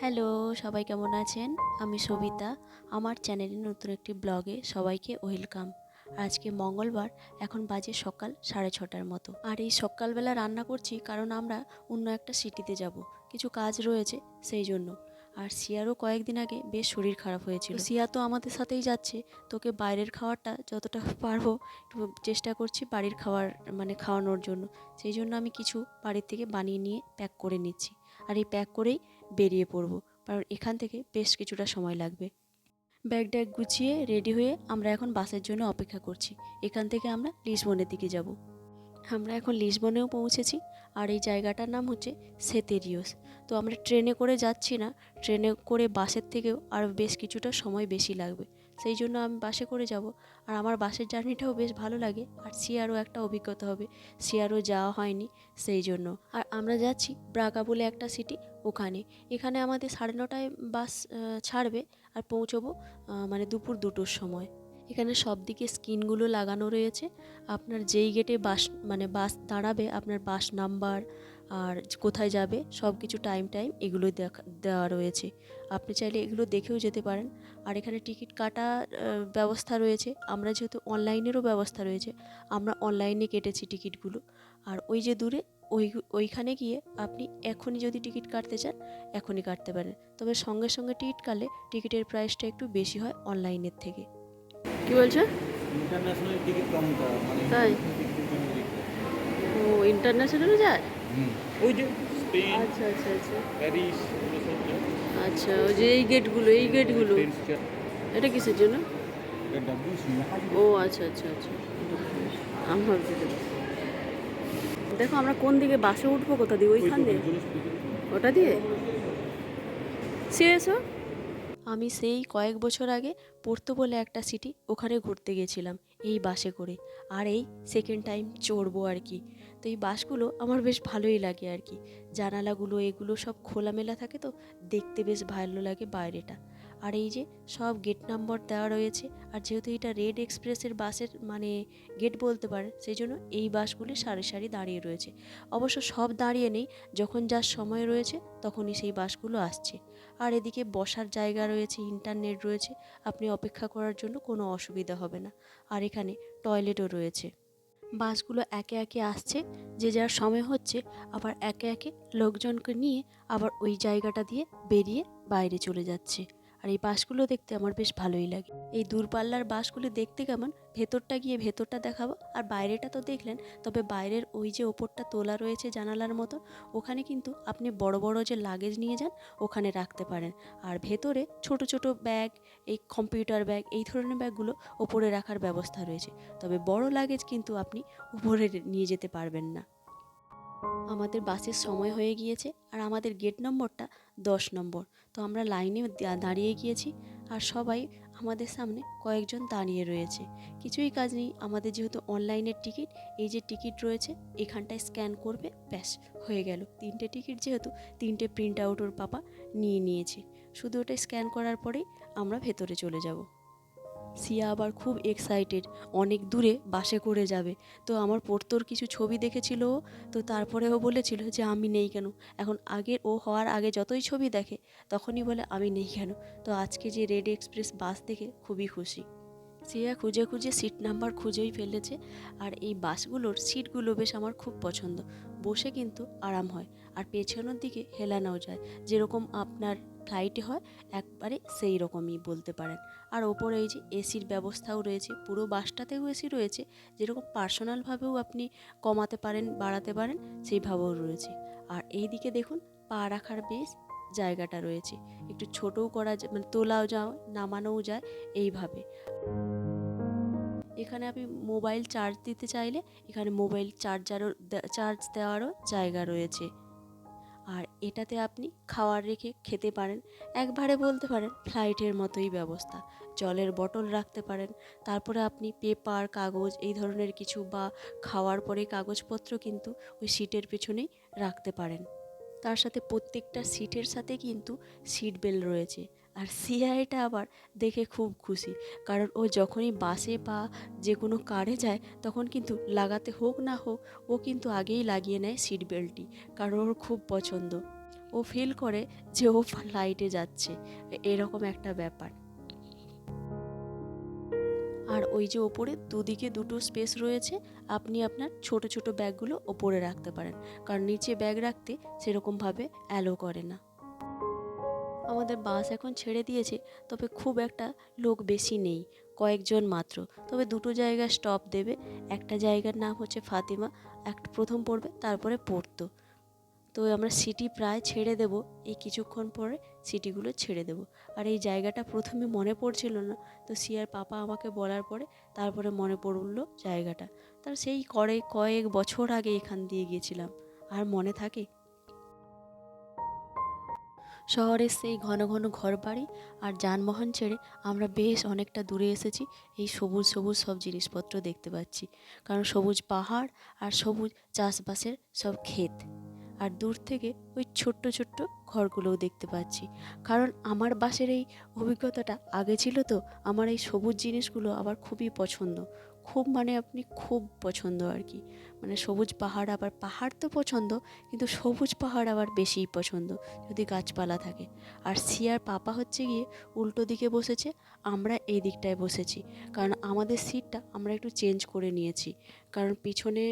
Hello, সবাই কেমন আছেন? আমি সবিতা। আমার চ্যানেলে নতুন একটি ব্লগে সবাইকে ওয়েলকাম। আজকে মঙ্গলবার, এখন বাজে সকাল 6:30টার মতো। আর এই সকালবেলা রান্না করছি কারণ আমরা অন্য একটা সিটিতে যাব, কিছু কাজ রয়েছে সেই জন্য। আর সিয়ারও কয়েকদিন আগে বেশ শরীর খারাপ হয়েছিল। সিয়া তো আমাদের সাথেই যাচ্ছে, তোকে বাইরের খাবারটা যতটা পারবো একটু চেষ্টা করছি বাড়ির খাবার খাওয়ানোর জন্য। সেই জন্য আমি কিছু বাড়ির থেকে বানিয়ে নিয়ে প্যাক করে নিচ্ছি। আর এই প্যাক করেই বেরিয়ে পড়ব, কারণ এখান থেকে বেশ কিছুটা সময় লাগবে। ব্যাগ ট্যাগ গুছিয়ে রেডি হয়ে আমরা এখন বাসের জন্য অপেক্ষা করছি। এখান থেকে আমরা লিসবনের দিকে যাব। আমরা এখন লিসবনেও পৌঁছেছি। আর এই জায়গাটার নাম হচ্ছে সেতেরিওস। তো আমরা ট্রেনে করে যাচ্ছি না, ট্রেনে করে বাসের থেকেও আর বেশ কিছুটা সময় বেশি লাগবে। সেই জন্য আমি বাসে করে যাব। আর আমার বাসের জার্নিটাও বেশ ভালো লাগে, আর সিয়ারও একটা অভিজ্ঞতা হবে, সিয়ারও যাওয়া হয়নি সেই জন্য। আর আমরা যাচ্ছি ব্রাগা বলে একটা সিটি, ওখানে। এখানে আমাদের 9:30টায় বাস ছাড়বে, আর পৌঁছবো দুপুর 2টোর সময়। এখানে সব দিকে স্ক্রিনগুলো লাগানো রয়েছে। আপনার যেই গেটে বাস দাঁড়াবে, আপনার বাস নাম্বার আর কোথায় যাবে সব কিছু টাইম এগুলো দেওয়া রয়েছে। আপনি চাইলে এগুলো দেখেও যেতে পারেন। আর এখানে টিকিট কাটার ব্যবস্থা রয়েছে। আমরা যেহেতু অনলাইনেরও ব্যবস্থা রয়েছে, আমরা অনলাইনে কেটেছি টিকিটগুলো। আর ওই যে দূরে ওইখানে গিয়ে আপনি এখনই যদি টিকিট কাটতে চান এখনই কাটতে পারেন, তবে সঙ্গে সঙ্গে টিকিট কাটলে টিকিটের প্রাইসটা একটু বেশি হয় অনলাইনের থেকে। কি বলছো? ইন্টারন্যাশনাল টিকিট কাউন্টার মানে তাই? ইন্টারন্যাশনাল টিকিটের জন্য রিক্সা। ও, ইন্টারন্যাশনালও যায়? ওই যে স্পেন, আচ্ছা আচ্ছা আচ্ছা প্যারিস ওগুলো সব যায়। আচ্ছা, ওই যে এই গেটগুলো ট্রেন স্টেশন এটা কিসের জন্য? ডাব্লিউসি। ও আচ্ছা আচ্ছা আচ্ছা, আমি ভাবছি তো। দেখো আমরা কোন দিকে বাসে উঠবো, কোথা দিয়ে? ওইখান দিয়ে? ওটা দিয়ে সিরিয়াস? আমি সেই কয়েক বছর আগে পোর্তো বলে একটা সিটি, ওখানে ঘুরতে গেছিলাম এই বাসে করে। আর এই সেকেন্ড টাইম চড়বো আর কি। তো এই বাসগুলো আমার বেশ ভালোই লাগে আর কি। জানালাগুলো এগুলো সব খোলামেলা থাকে, তো দেখতে বেশ ভালো লাগে বাইরেটা। আর এই যে সব গেট নাম্বার দেওয়া রয়েছে। আর যেহেতু এটা রেড এক্সপ্রেসের বাসের গেট বলতে পারেন, সেই জন্য এই বাসগুলি সারি সারি দাঁড়িয়ে রয়েছে। অবশ্য সব দাঁড়িয়ে নেই, যখন যার সময় রয়েছে তখনই সেই বাসগুলো আসছে। আর এদিকে বসার জায়গা রয়েছে, ইন্টারনেট রয়েছে, আপনি অপেক্ষা করার জন্য কোনো অসুবিধা হবে না। আর এখানে টয়লেটও রয়েছে। বাসগুলো একে একে আসছে, যে যার সময় হচ্ছে, আবার একে একে লোকজনকে নিয়ে আবার ওই জায়গাটা দিয়ে বেরিয়ে বাইরে চলে যাচ্ছে। আর এই বাসগুলো দেখতে আমার বেশ ভালোই লাগে। এই দূরপাল্লার বাসগুলো দেখতে কেমন, ভেতরটা গিয়ে ভেতরটা দেখাবো। আর বাইরেটা তো দেখলেন, তবে বাইরের ওই যে ওপরটা তোলা রয়েছে জানালার মতো, ওখানে কিন্তু আপনি বড় বড় যে লাগেজ নিয়ে যান ওখানে রাখতে পারেন। আর ভেতরে ছোট ছোট ব্যাগ, এই কম্পিউটার ব্যাগ, এই ধরনের ব্যাগগুলো ওপরে রাখার ব্যবস্থা রয়েছে। তবে বড় লাগেজ কিন্তু আপনি উপরে নিয়ে যেতে পারবেন না। আমাদের বাসের সময় হয়ে গিয়েছে, আর আমাদের গেট নম্বরটা 10 নম্বর। তো আমরা লাইনে দাঁড়িয়ে গিয়েছি। আর সবাই আমাদের সামনে কয়েকজন দাঁড়িয়ে রয়েছে। কিছুই কাজ নেই, আমাদের যেহেতু অনলাইনের টিকিট, এই যে টিকিট রয়েছে এখানটায় স্ক্যান করবে, ব্যাস হয়ে গেল। 3টে টিকিট যেহেতু, 3টে প্রিন্ট আউট ওর পাপা নিয়ে নিয়েছে। শুধু ওটা স্ক্যান করার পরেই আমরা ভেতরে চলে যাব। সিয়া আবার খুব এক্সাইটেড, অনেক দূরে বাসে করে যাবে। তো আমার পোর্তোর কিছু ছবি দেখেছিল ও, তো তারপরে ও বলেছিল যে আমি নেই কেন। এখন ও হওয়ার আগে যতই ছবি দেখে তখনই বলে আমি নেই কেন। তো আজকে যে রেড এক্সপ্রেস বাস দেখে খুবই খুশি। সিয়া খুঁজে খুঁজে সিট নাম্বার খুঁজেই ফেলেছে। আর এই বাসগুলোর সিটগুলো বেশ আমার খুব পছন্দ, বসে কিন্তু আরাম হয়। আর পেছনের দিকে হেলানোও যায়, যেরকম আপনার ফ্লাইটে হয় একবারে সেই রকমই বলতে পারেন। আর ওপরে এই যে এসির ব্যবস্থাও রয়েছে, পুরো বাসটাতেও এসি রয়েছে। যেরকম পার্সোনালভাবেও আপনি কমাতে পারেন, বাড়াতে পারেন, সেইভাবেও রয়েছে। আর এই দিকে দেখুন, পা রাখার বেশ জায়গাটা রয়েছে, একটু ছোটও করা যায়, তোলাও যায় নামানোও যায় এইভাবে। এখানে আপনি মোবাইল চার্জ দিতে চাইলে এখানে মোবাইল চার্জ দেওয়ারও জায়গা রয়েছে। আর এটাতে আপনি খাওয়ার রেখে খেতে পারেন, একবারে বলতে পারেন ফ্লাইটের মতোই ব্যবস্থা। জলের বটল রাখতে পারেন, তারপরে আপনি পেপার কাগজ এই ধরনের কিছু বা খাওয়ার পরে কাগজপত্র কিন্তু ওই সিটের পেছনেই রাখতে পারেন। তার সাথে প্রত্যেকটা সিটের সাথে কিন্তু সিট বেল্ট রয়েছে। আর সিআইটা আবার দেখে খুব খুশি, কারণ ও যখনই বাসে বা যে কোনো কারে যায় তখন কিন্তু লাগাতে হোক না হোক ও কিন্তু আগেই লাগিয়ে নেয় সিট বেল্টটি, কারণ ওর খুব পছন্দ। ও ফিল করে যে ও ফ্লাইটে যাচ্ছে, এরকম একটা ব্যাপার। আর ওই যে ওপরে দুদিকে দুটো স্পেস রয়েছে, আপনি আপনার ছোট ছোট ব্যাগগুলো ওপরে রাখতে পারেন, কারণ নিচে ব্যাগ রাখতে সেরকমভাবে অ্যালো করে না। আমাদের বাস এখন ছেড়ে দিয়েছে, তবে খুব একটা লোক বেশি নেই, কয়েকজন মাত্র। তবে দুটো জায়গায় স্টপ দেবে, একটা জায়গার নাম হচ্ছে ফাতিমা, একটা প্রথম পড়বে, তারপরে পড়তো। তো আমরা সিটি প্রায় ছেড়ে দেব, এই কিছুক্ষণ পরে সিটিগুলো ছেড়ে দেব। আর এই জায়গাটা প্রথমে মনে পড়ছিল না, তো সিয়ার পাপা আমাকে বলার পরে তারপরে মনে পড়লো জায়গাটা। তার সেই কয়েক বছর আগে এখান দিয়ে গিয়েছিলাম, আর মনে থাকে? শহরের সেই ঘন ঘন ঘরবাড়ি আর যানবাহন ছেড়ে আমরা বেশ অনেকটা দূরে এসেছি। এই সবুজ সবুজ সব জিনিসপত্র দেখতে পাচ্ছি, কারণ সবুজ পাহাড় আর সবুজ চাষবাসের সব ক্ষেত, আর দূর থেকে ওই ছোট্ট ছোট্ট ঘরগুলোও দেখতে পাচ্ছি। কারণ আমার বাসের এই অভিজ্ঞতাটা আগে ছিল, তো আমার এই সবুজ জিনিসগুলো আবার খুবই পছন্দ, খুব মানে আপনি খুব পছন্দ আর কি। মানে সবুজ পাহাড়, আবার পাহাড় তো পছন্দ, কিন্তু সবুজ পাহাড় আবার বেশিই পছন্দ যদি গাছপালা থাকে। আর সিয়ার পাপা হচ্ছে গিয়ে উল্টো দিকে বসেছে, আমরা এই দিকটায় বসেছি, কারণ আমাদের সিটটা আমরা একটু চেঞ্জ করে নিয়েছি, কারণ পিছনে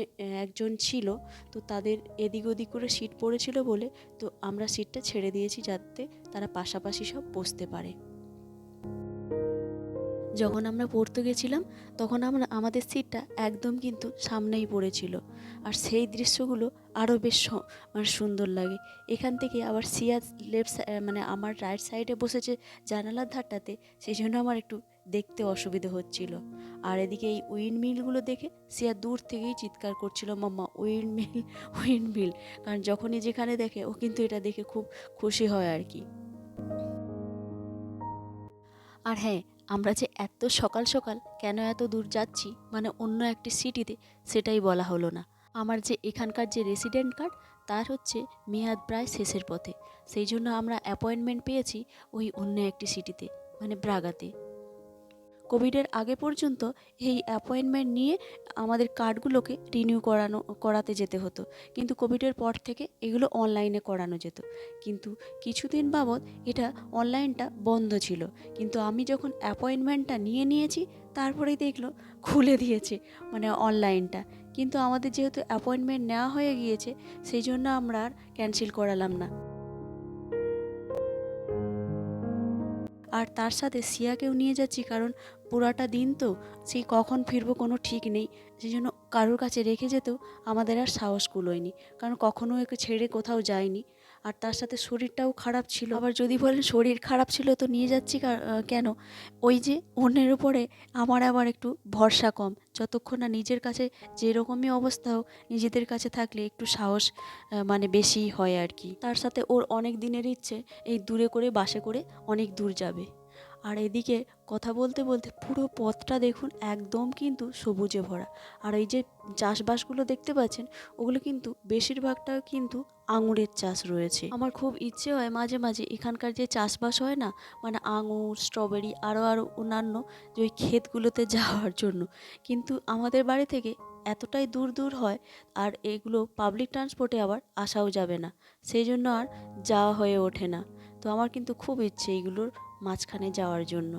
একজন ছিল, তো তাদের এদিক ওদিক করে সিট পড়েছিল বলে, তো আমরা সিটটা ছেড়ে দিয়েছি যাতে তারা পাশাপাশি সব বসতে পারে। যখন আমরা পড়তে গেছিলাম তখন আমাদের সিটটা একদম কিন্তু সামনেই পড়েছিল, আর সেই দৃশ্যগুলো আরও বেশ মানে সুন্দর লাগে। এখান থেকে আবার সিয়া মানে আমার রাইট সাইডে বসেছে জানালার ধারটাতে, সেই জন্য আমার একটু দেখতে অসুবিধে হচ্ছিল। আর এদিকে এই উইন্ড মিলগুলো দেখে সিয়া দূর থেকেই চিৎকার করছিল, মাম্মা উইন্ড মিল উইন্ড মিল, কারণ যখনই যেখানে দেখে ও কিন্তু এটা দেখে খুব খুশি হয় আর কি। আর হ্যাঁ, আমরা যে এত সকাল সকাল কেন এত দূর যাচ্ছি, মানে অন্য একটি সিটিতে, সেটাই বলা হলো না। আমার যে এখানকার যে রেসিডেন্ট কার্ড, তার হচ্ছে মেয়াদ প্রায় শেষের পথে, সেই জন্য আমরা অ্যাপয়েন্টমেন্ট পেয়েছি ওই অন্য একটি সিটিতে, মানে ব্রাগাতে। কোভিডের আগে পর্যন্ত এই অ্যাপয়েন্টমেন্ট নিয়ে আমাদের কার্ডগুলোকে রিনিউ করাতে যেতে হতো, কিন্তু কোভিডের পর থেকে এগুলো অনলাইনে করানো যেত। কিন্তু কিছুদিন বাবদ এটা অনলাইনটা বন্ধ ছিল, কিন্তু আমি যখন অ্যাপয়েন্টমেন্টটা নিয়েছি, তারপরেই দেখলো খুলে দিয়েছে মানে অনলাইনটা। কিন্তু আমাদের যেহেতু অ্যাপয়েন্টমেন্ট নেওয়া হয়ে গিয়েছে, সেই জন্য আমরা আর ক্যান্সেল করালাম না। আর তার সাথে সিয়াকেও নিয়ে যাচ্ছি, কারণ পুরাটা দিন তো, সেই কখন ফিরবো কোনো ঠিক নেই, সেই জন্য কারোর কাছে রেখে যেতেও আমাদের আর সাহস কুলোয়নি, কারণ কখনো একে ছেড়ে কোথাও যায়নি। আর তার সাথে শরীরটাও খারাপ ছিল, আবার যদি বলেন শরীর খারাপ ছিল তো নিয়ে যাচ্ছি কেন, ওই যে অন্যের উপরে আমার আবার একটু ভরসা কম, যতক্ষণ না নিজের কাছে যেরকমই অবস্থা হোক, নিজেদের কাছে থাকলে একটু সাহস মানে বেশি হয় আর কি। তার সাথে ওর অনেক দিনের ইচ্ছে এই দূরে করে বাসে করে অনেক দূর যাবে। আর এদিকে কথা বলতে বলতে পুরো পথটা দেখুন একদম কিন্তু সবুজে ভরা। আর এই যে চাষবাসগুলো দেখতে পাচ্ছেন, ওগুলো কিন্তু বেশিরভাগটা কিন্তু আঙুরের চাষ রয়েছে। আমার খুব ইচ্ছে হয় মাঝে মাঝে এখানকার যে চাষবাস হয় না, মানে আঙুর, স্ট্রবেরি, আরও অন্যান্য, যে ওই ক্ষেতগুলোতে যাওয়ার জন্য, কিন্তু আমাদের বাড়ি থেকে এতটাই দূর দূর হয়, আর এগুলো পাবলিক ট্রান্সপোর্টে আবার আসাও যাবে না, সেই জন্য আর যাওয়া হয়ে ওঠে না। তো আমার কিন্তু খুব ইচ্ছে এইগুলোর মাঝখানে যাওয়ার জন্য।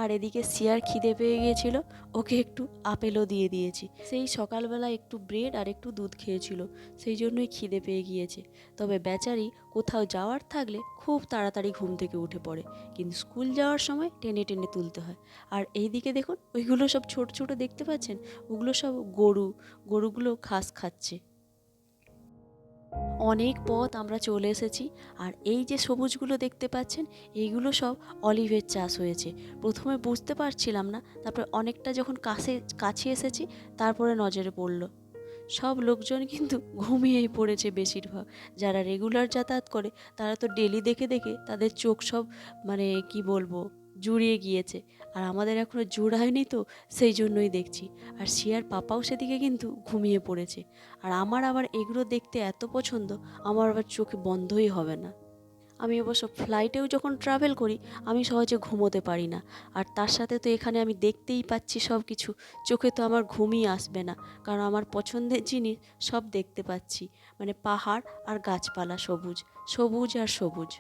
আর এদিকে সিয়ার খিদে পেয়ে গিয়েছিল, ওকে একটু আপেলও দিয়ে দিয়েছি। সেই সকালবেলা একটু ব্রেড আর একটু দুধ খেয়েছিল, সেই জন্যই খিদে পেয়ে গিয়েছে। তবে বেচারি কোথাও যাওয়ার থাকলে খুব তাড়াতাড়ি ঘুম থেকে উঠে পড়ে, কিন্তু স্কুল যাওয়ার সময় টেনে টেনে তুলতে হয়। আর এইদিকে দেখুন ওইগুলো সব ছোট ছোট দেখতে পাচ্ছেন, ওগুলো সব গরুগুলো ঘাস খাচ্ছে। অনেক পথ আমরা চলে এসেছি, আর এই যে সবুজগুলো দেখতে পাচ্ছেন, এইগুলো সব অলিভের চাষ হয়েছে। প্রথমে বুঝতে পারছিলাম না, তারপরে অনেকটা যখন কাছে এসেছি, তারপরে নজরে পড়লো। সব লোকজন কিন্তু ঘুমিয়েই পড়েছে বেশিরভাগ। যারা রেগুলার যাতায়াত করে তারা তো ডেলি দেখে দেখে তাদের চোখ সব মানে কি বলবো জুড়িয়ে গিয়েছে, আর আমাদের এখনো জুড়ায়নি, তো সেই জন্যই দেখছি। আর শিয়ার পাপাও সেদিকে কিন্তু ঘুমিয়ে পড়েছে। আর আমার আবার এগুলো দেখতে এত পছন্দ, আমার আবার চোখে বন্ধই হবে না। আমি অবশ্য ফ্লাইটেও যখন ট্রাভেল করি আমি সহজে ঘুমোতে পারি না। আর তার সাথে তো এখানে আমি দেখতেই পাচ্ছি সব কিছু, চোখে তো আমার ঘুমই আসবে না, কারণ আমার পছন্দের জিনিস সব দেখতে পাচ্ছি, মানে পাহাড় আর গাছপালা, সবুজ সবুজ আর সবুজ।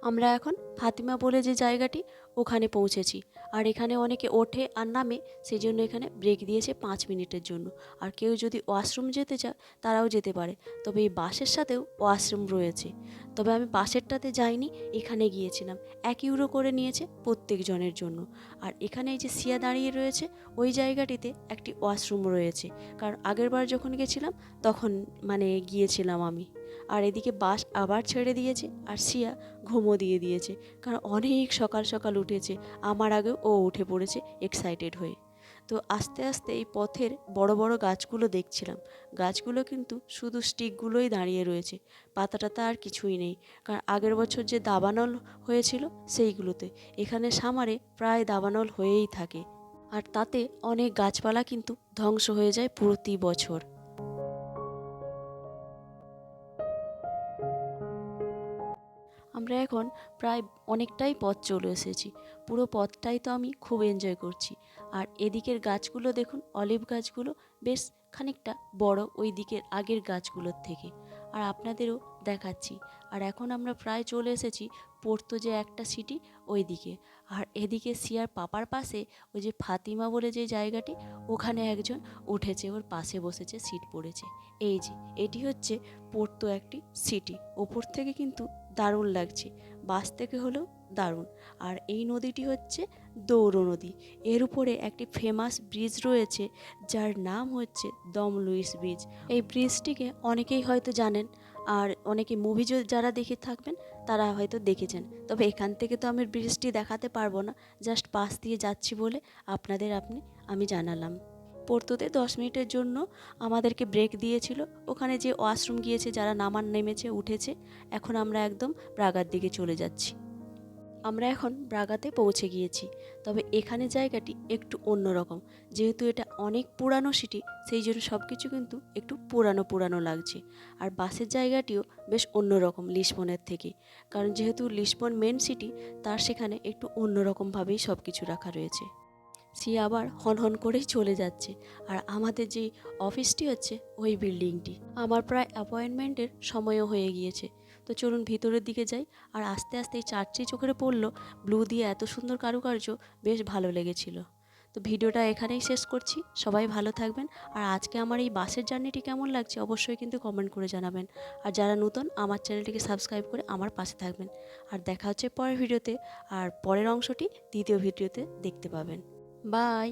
আমরা এখন ফাতিমা বলে যে জায়গাটি, ওখানে পৌঁছেছি। আর এখানে অনেকে ওঠে আর নামে, সেই জন্য এখানে ব্রেক দিয়েছে 5 মিনিটের জন্য। আর কেউ যদি ওয়াশরুম যেতে চায় তারাও যেতে পারে, তবে এই বাসের সাথেও ওয়াশরুম রয়েছে। তবে আমি বাসেরটাতে যাইনি, এখানে গিয়েছিলাম। 1 ইউরো করে নিয়েছে প্রত্যেক জনের জন্য। আর এখানে এই যে সিয়া দাঁড়িয়ে রয়েছে, ওই জায়গাটিতে একটি ওয়াশরুম রয়েছে, কারণ আগেরবার যখন গেছিলাম তখন মানে গিয়েছিলাম আমি। আর এদিকে বাস আবার ছেড়ে দিয়েছে আর সিয়া ঘুমো দিয়ে দিয়েছে, কারণ অনেক সকাল সকাল উঠেছে। আমার আগেও ও উঠে পড়েছে এক্সাইটেড হয়ে। তো আস্তে আস্তে এই পথের বড় বড় গাছগুলো দেখছিলাম। গাছগুলো কিন্তু শুধু স্টিকগুলোই দাঁড়িয়ে রয়েছে, পাতা টাতা আর কিছুই নেই, কারণ আগের বছর যে দাবানল হয়েছিল সেইগুলোতে। এখানে সামারে প্রায় দাবানল হয়েই থাকে, আর তাতে অনেক গাছপালা কিন্তু ধ্বংস হয়ে যায় প্রতি বছর। আমরা এখন প্রায় অনেকটাই পথ চলে এসেছি। পুরো পথটাই তো আমি খুব এনজয় করছি। আর এদিকের গাছগুলো দেখুন, অলিভ গাছগুলো বেশ খানিকটা বড় ওই দিকের আগের গাছগুলোর থেকে। আর আপনাদেরও দেখাচ্ছি। আর এখন আমরা প্রায় চলে এসেছি পোর্তো যে একটা সিটি, ওই দিকে। আর এদিকে সিয়ার পাপার পাশে ওই যে ফাতিমা বলে যে জায়গাটি, ওখানে একজন উঠেছে, ওর পাশে বসেছে, সিট পড়েছে। এই যে এটি হচ্ছে পোর্তো একটি সিটি। ওপর থেকে কিন্তু দারুণ লাগছে, বাস থেকে হলেও দারুণ। আর এই নদীটি হচ্ছে দৌড়ো নদী। এর উপরে একটি ফেমাস ব্রিজ রয়েছে, যার নাম হচ্ছে দম লুইস ব্রিজ। এই ব্রিজটিকে অনেকেই হয়তো জানেন, আর অনেকে মুভি যারা দেখে থাকবেন তারা হয়তো দেখেছেন। তবে এখান থেকে তো আমি ব্রিজটি দেখাতে পারবো না, জাস্ট পাশ দিয়ে যাচ্ছি বলে আমি জানালাম। পোর্তোতে 10 মিনিটের জন্য আমাদেরকে ব্রেক দিয়েছিল। ওখানে যে ওয়াশরুম গিয়েছে, যারা নামার নেমেছে উঠেছে। এখন আমরা একদম ব্রাগার দিকে চলে যাচ্ছি। আমরা এখন ব্রাগাতে পৌঁছে গিয়েছি। তবে এখানে জায়গাটি একটু অন্যরকম, যেহেতু এটা অনেক পুরানো সিটি, সেই জন্য সব কিছু কিন্তু একটু পুরানো পুরানো লাগছে। আর বাসের জায়গাটিও বেশ অন্যরকম লিসবনের থেকে, কারণ যেহেতু লিসবন মেন সিটি, তার সেখানে একটু অন্যরকমভাবেই সব কিছু রাখা রয়েছে। সে আবার হনহন করেই চলে যাচ্ছে। আর আমাদের যে অফিসটি হচ্ছে ওই বিল্ডিংটি। আমার প্রায় অ্যাপয়েন্টমেন্টের সময়ও হয়ে গিয়েছে। তো চলুন ভিতরের দিকে যাই। আর আস্তে আস্তে এই চার্চটি চোখে পড়লো, ব্লু দিয়ে এত সুন্দর কারুকার্য, বেশ ভালো লেগেছিল। তো ভিডিওটা এখানেই শেষ করছি। সবাই ভালো থাকবেন। আর আজকে আমার এই বাসের জার্নিটি কেমন লাগছে অবশ্যই কিন্তু কমেন্ট করে জানাবেন। আর যারা নতুন, আমার চ্যানেলটিকে সাবস্ক্রাইব করে আমার পাশে থাকবেন। আর দেখা হচ্ছে পরের ভিডিওতে। আর পরের অংশটি দ্বিতীয় ভিডিওতে দেখতে পাবেন। বাই।